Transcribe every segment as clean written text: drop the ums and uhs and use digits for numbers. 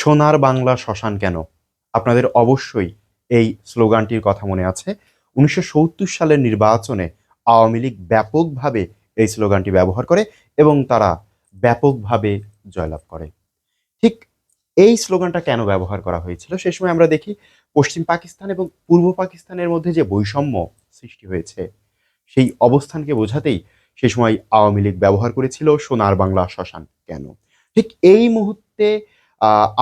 সোনার বাংলা শ্মশান কেন? আপনাদের অবশ্যই এই স্লোগানটির কথা মনে আছে। ১৯৭০ সালের নির্বাচনে আওয়ামী লীগ ব্যাপকভাবে এই স্লোগানটি ব্যবহার করে এবং তারা ব্যাপকভাবে জয়লাভ করে। ঠিক এই স্লোগানটা কেন ব্যবহার করা হয়েছিল? সে সময় আমরা দেখি পশ্চিম পাকিস্তান এবং পূর্ব পাকিস্তানের মধ্যে যে বৈষম্য সৃষ্টি হয়েছে, সেই অবস্থানকে বোঝাতেই সে সময় আওয়ামী লীগ ব্যবহার করেছিল সোনার বাংলা শ্মশান কেন? ঠিক এই মুহূর্তে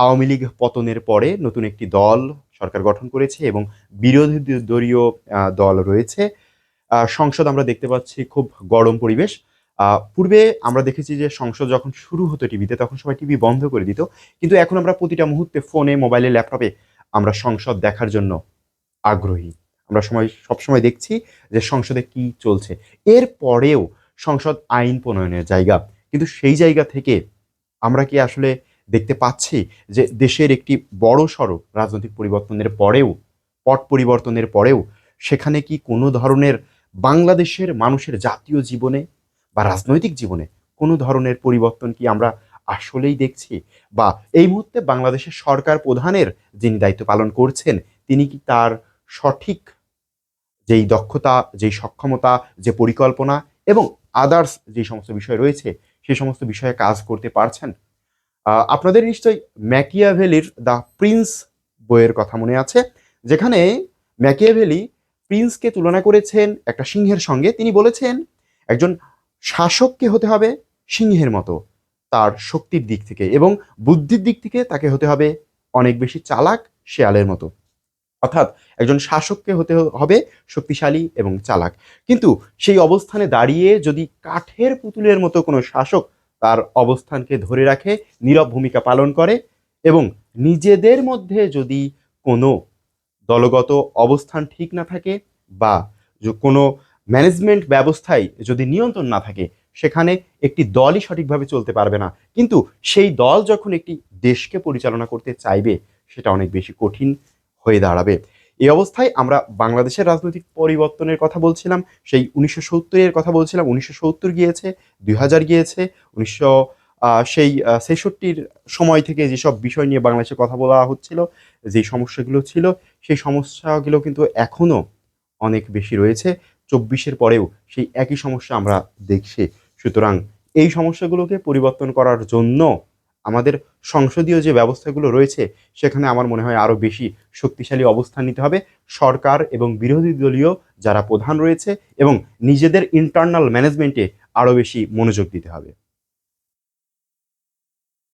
আওয়ামী লীগ পতনের পরে নতুন একটি দল সরকার গঠন করেছে এবং বিরোধী দলীয় দল রয়েছে। সংসদ আমরা দেখতে পাচ্ছি খুব গরম পরিবেশ। পূর্বে আমরা দেখেছি যে সংসদ যখন শুরু হতো টিভিতে তখন সবাই টিভি বন্ধ করে দিত। কিন্তু এখন আমরা প্রতিটা মুহূর্তে ফোনে, মোবাইলে, ল্যাপটপে আমরা সংসদ দেখার জন্য আগ্রহী। আমরা সবসময় দেখছি যে সংসদে কি চলছে। এরপরেও সংসদ আইন প্রণয়নের জায়গা। কিন্তু সেই জায়গা থেকে আমরা কি আসলে দেখতে পাচ্ছি যে দেশের একটি বড়সড় রাজনৈতিক পরিবর্তনের পরেও, পট পরিবর্তনের পরেও সেখানে কি কোনো ধরনের বাংলাদেশের মানুষের জাতীয় জীবনে বা রাজনৈতিক জীবনে কোনো ধরনের পরিবর্তন কি আমরা আসলেই দেখছি? বা এই মুহূর্তে বাংলাদেশের সরকার প্রধানের যিনি দায়িত্ব পালন করছেন, তিনি কি তার সঠিক যেই দক্ষতা, যেই সক্ষমতা, যে পরিকল্পনা এবং আদার্স যে সমস্ত বিষয় রয়েছে, সেই সমস্ত বিষয়ে কাজ করতে পারছেন? আপনাদের নিশ্চয়ই ম্যাকিয়াভেলির দ্য প্রিন্স বইয়ের কথা মনে আছে, যেখানে ম্যাকিয়াভেলি প্রিন্সকে তুলনা করেছেন একটা সিংহের সঙ্গে। তিনি বলেছেন একজন শাসককে হতে হবে সিংহের মতো তার শক্তির দিক থেকে, এবং বুদ্ধির দিক থেকে তাকে হতে হবে অনেক বেশি চালাক শেয়ালের মতো। অর্থাৎ একজন শাসককে হতে হবে শক্তিশালী এবং চালাক। কিন্তু সেই অবস্থানে দাঁড়িয়ে যদি কাঠের পুতুলের মতো কোনো শাসক তার অবস্থানকে ধরে রাখে, নীরব ভূমিকা পালন করে এবং নিজেদের মধ্যে যদি কোনো দলগত অবস্থান ঠিক না থাকে বা কোনো ম্যানেজমেন্ট ব্যবস্থায় যদি নিয়ন্ত্রণ না থাকে, সেখানে একটি দলই সঠিকভাবে চলতে পারবে না। কিন্তু সেই দল যখন একটি দেশকে পরিচালনা করতে চাইবে, সেটা অনেক বেশি কঠিন হয়ে দাঁড়াবে। এই অবস্থায় আমরা বাংলাদেশের রাজনৈতিক পরিবর্তনের কথা বলছিলাম, সেই ১৯৭০-এর কথা বলছিলাম। ১৯৭০ গিয়েছে, ২০০০ গিয়েছে, ১৯০০ সেই ৬৬-র সময় থেকে যেসব বিষয় নিয়ে বাংলাদেশে কথা বলা হচ্ছিল, যেই সমস্যাগুলো ছিল, সেই সমস্যাগুলো কিন্তু এখনো অনেক বেশি রয়েছে। ২৪-এর পরেও সেই একই সমস্যা আমরা দেখছি। সুতরাং এই সমস্যাগুলোকে পরিবর্তন করার জন্য আমাদের সংসদীয় যে ব্যবস্থাগুলো রয়েছে, সেখানে আমার মনে হয় আরো বেশি শক্তিশালী অবস্থান নিতে হবে সরকার এবং বিরোধী দলীয় যারা প্রধান রয়েছে, এবং নিজেদের ইন্টারনাল ম্যানেজমেন্টে আরো বেশি মনোযোগ দিতে হবে।